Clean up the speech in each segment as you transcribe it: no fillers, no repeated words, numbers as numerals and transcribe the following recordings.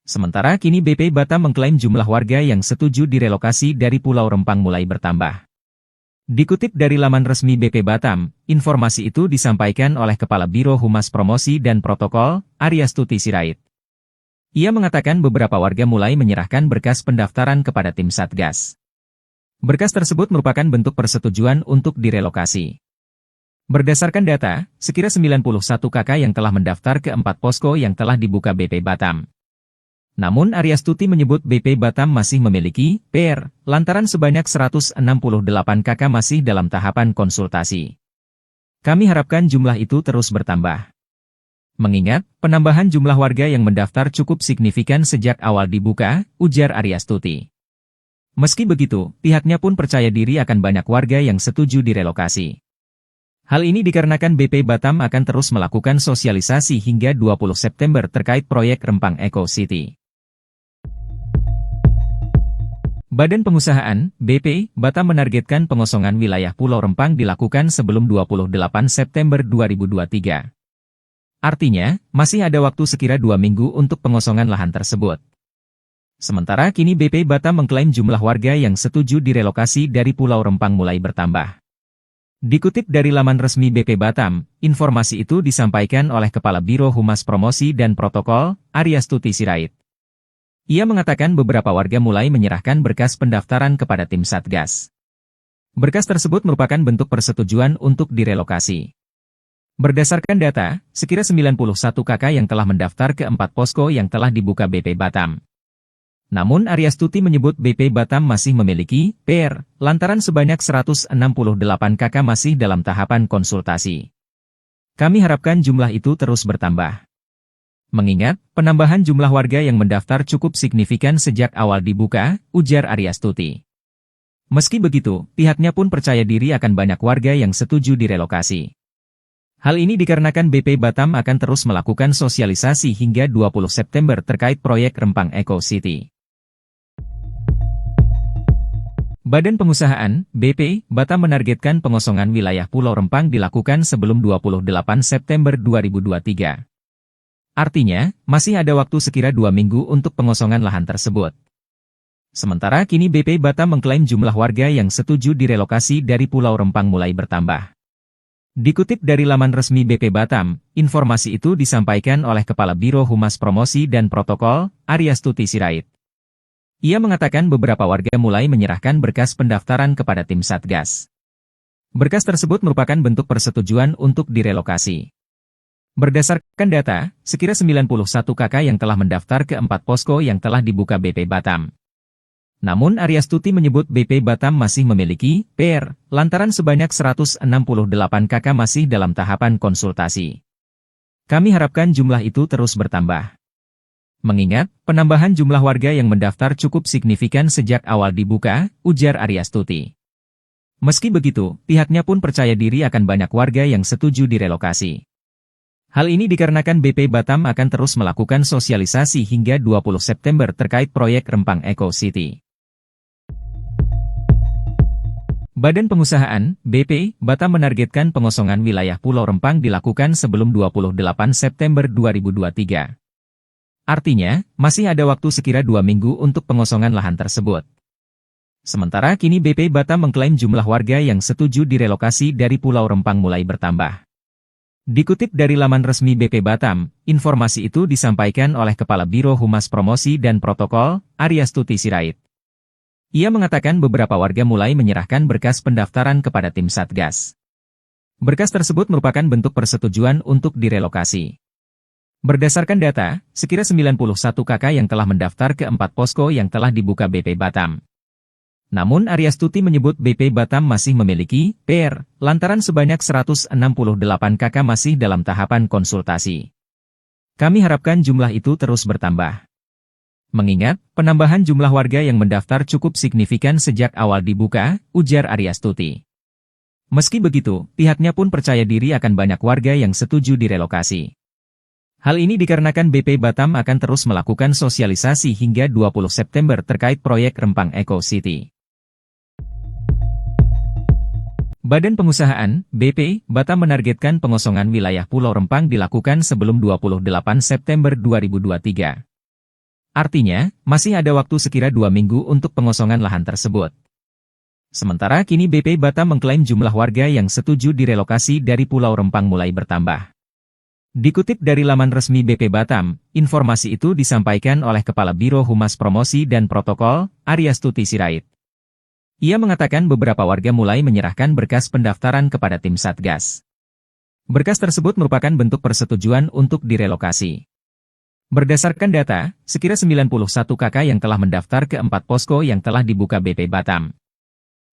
Sementara kini BP Batam mengklaim jumlah warga yang setuju direlokasi dari Pulau Rempang mulai bertambah. Dikutip dari laman resmi BP Batam, informasi itu disampaikan oleh Kepala Biro Humas Promosi dan Protokol, Aryastuti Sirait. Ia mengatakan beberapa warga mulai menyerahkan berkas pendaftaran kepada tim Satgas. Berkas tersebut merupakan bentuk persetujuan untuk direlokasi. Berdasarkan data, sekira 91 KK yang telah mendaftar ke 4 posko yang telah dibuka BP Batam. Namun Aryastuti menyebut BP Batam masih memiliki PR, lantaran sebanyak 168 KK masih dalam tahapan konsultasi. Kami harapkan jumlah itu terus bertambah. Mengingat, penambahan jumlah warga yang mendaftar cukup signifikan sejak awal dibuka, ujar Aryastuti. Meski begitu, pihaknya pun percaya diri akan banyak warga yang setuju direlokasi. Hal ini dikarenakan BP Batam akan terus melakukan sosialisasi hingga 20 September terkait proyek Rempang Eco City. Badan Pengusahaan, BP, Batam menargetkan pengosongan wilayah Pulau Rempang dilakukan sebelum 28 September 2023. Artinya, masih ada waktu sekira 2 minggu untuk pengosongan lahan tersebut. Sementara kini BP Batam mengklaim jumlah warga yang setuju direlokasi dari Pulau Rempang mulai bertambah. Dikutip dari laman resmi BP Batam, informasi itu disampaikan oleh Kepala Biro Humas Promosi dan Protokol, Aryastuti Sirait. Ia mengatakan beberapa warga mulai menyerahkan berkas pendaftaran kepada tim Satgas. Berkas tersebut merupakan bentuk persetujuan untuk direlokasi. Berdasarkan data, sekira 91 KK yang telah mendaftar ke 4 posko yang telah dibuka BP Batam. Namun Aryastuti menyebut BP Batam masih memiliki PR, lantaran sebanyak 168 KK masih dalam tahapan konsultasi. Kami harapkan jumlah itu terus bertambah. Mengingat, penambahan jumlah warga yang mendaftar cukup signifikan sejak awal dibuka, ujar Aryastuti. Meski begitu, pihaknya pun percaya diri akan banyak warga yang setuju direlokasi. Hal ini dikarenakan BP Batam akan terus melakukan sosialisasi hingga 20 September terkait proyek Rempang Eco City. Badan Pengusahaan, BP, Batam menargetkan pengosongan wilayah Pulau Rempang dilakukan sebelum 28 September 2023. Artinya, masih ada waktu sekira 2 minggu untuk pengosongan lahan tersebut. Sementara kini BP Batam mengklaim jumlah warga yang setuju direlokasi dari Pulau Rempang mulai bertambah. Dikutip dari laman resmi BP Batam, informasi itu disampaikan oleh Kepala Biro Humas Promosi dan Protokol, Aryastuti Sirait. Ia mengatakan beberapa warga mulai menyerahkan berkas pendaftaran kepada tim Satgas. Berkas tersebut merupakan bentuk persetujuan untuk direlokasi. Berdasarkan data, sekira 91 KK yang telah mendaftar ke 4 posko yang telah dibuka BP Batam. Namun Aryastuti menyebut BP Batam masih memiliki PR, lantaran sebanyak 168 KK masih dalam tahapan konsultasi. Kami harapkan jumlah itu terus bertambah. Mengingat, penambahan jumlah warga yang mendaftar cukup signifikan sejak awal dibuka, ujar Aryastuti. Meski begitu, pihaknya pun percaya diri akan banyak warga yang setuju direlokasi. Hal ini dikarenakan BP Batam akan terus melakukan sosialisasi hingga 20 September terkait proyek Rempang Eco City. Badan Pengusahaan, BP, Batam menargetkan pengosongan wilayah Pulau Rempang dilakukan sebelum 28 September 2023. Artinya, masih ada waktu sekira 2 minggu untuk pengosongan lahan tersebut. Sementara kini BP Batam mengklaim jumlah warga yang setuju direlokasi dari Pulau Rempang mulai bertambah. Dikutip dari laman resmi BP Batam, informasi itu disampaikan oleh Kepala Biro Humas Promosi dan Protokol, Aryastuti Sirait. Ia mengatakan beberapa warga mulai menyerahkan berkas pendaftaran kepada tim Satgas. Berkas tersebut merupakan bentuk persetujuan untuk direlokasi. Berdasarkan data, sekira 91 KK yang telah mendaftar ke 4 posko yang telah dibuka BP Batam. Namun Aryastuti menyebut BP Batam masih memiliki PR, lantaran sebanyak 168 KK masih dalam tahapan konsultasi. Kami harapkan jumlah itu terus bertambah. Mengingat, penambahan jumlah warga yang mendaftar cukup signifikan sejak awal dibuka, ujar Aryastuti. Meski begitu, pihaknya pun percaya diri akan banyak warga yang setuju direlokasi. Hal ini dikarenakan BP Batam akan terus melakukan sosialisasi hingga 20 September terkait proyek Rempang Eco City. Badan Pengusahaan, BP, Batam menargetkan pengosongan wilayah Pulau Rempang dilakukan sebelum 28 September 2023. Artinya, masih ada waktu sekira 2 minggu untuk pengosongan lahan tersebut. Sementara kini BP Batam mengklaim jumlah warga yang setuju direlokasi dari Pulau Rempang mulai bertambah. Dikutip dari laman resmi BP Batam, informasi itu disampaikan oleh Kepala Biro Humas Promosi dan Protokol, Aryastuti Sirait. Ia mengatakan beberapa warga mulai menyerahkan berkas pendaftaran kepada tim Satgas. Berkas tersebut merupakan bentuk persetujuan untuk direlokasi. Berdasarkan data, sekira 91 KK yang telah mendaftar ke 4 posko yang telah dibuka BP Batam.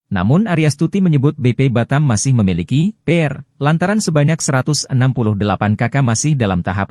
Namun Aryastuti menyebut BP Batam masih memiliki PR, lantaran sebanyak 168 KK masih dalam tahapan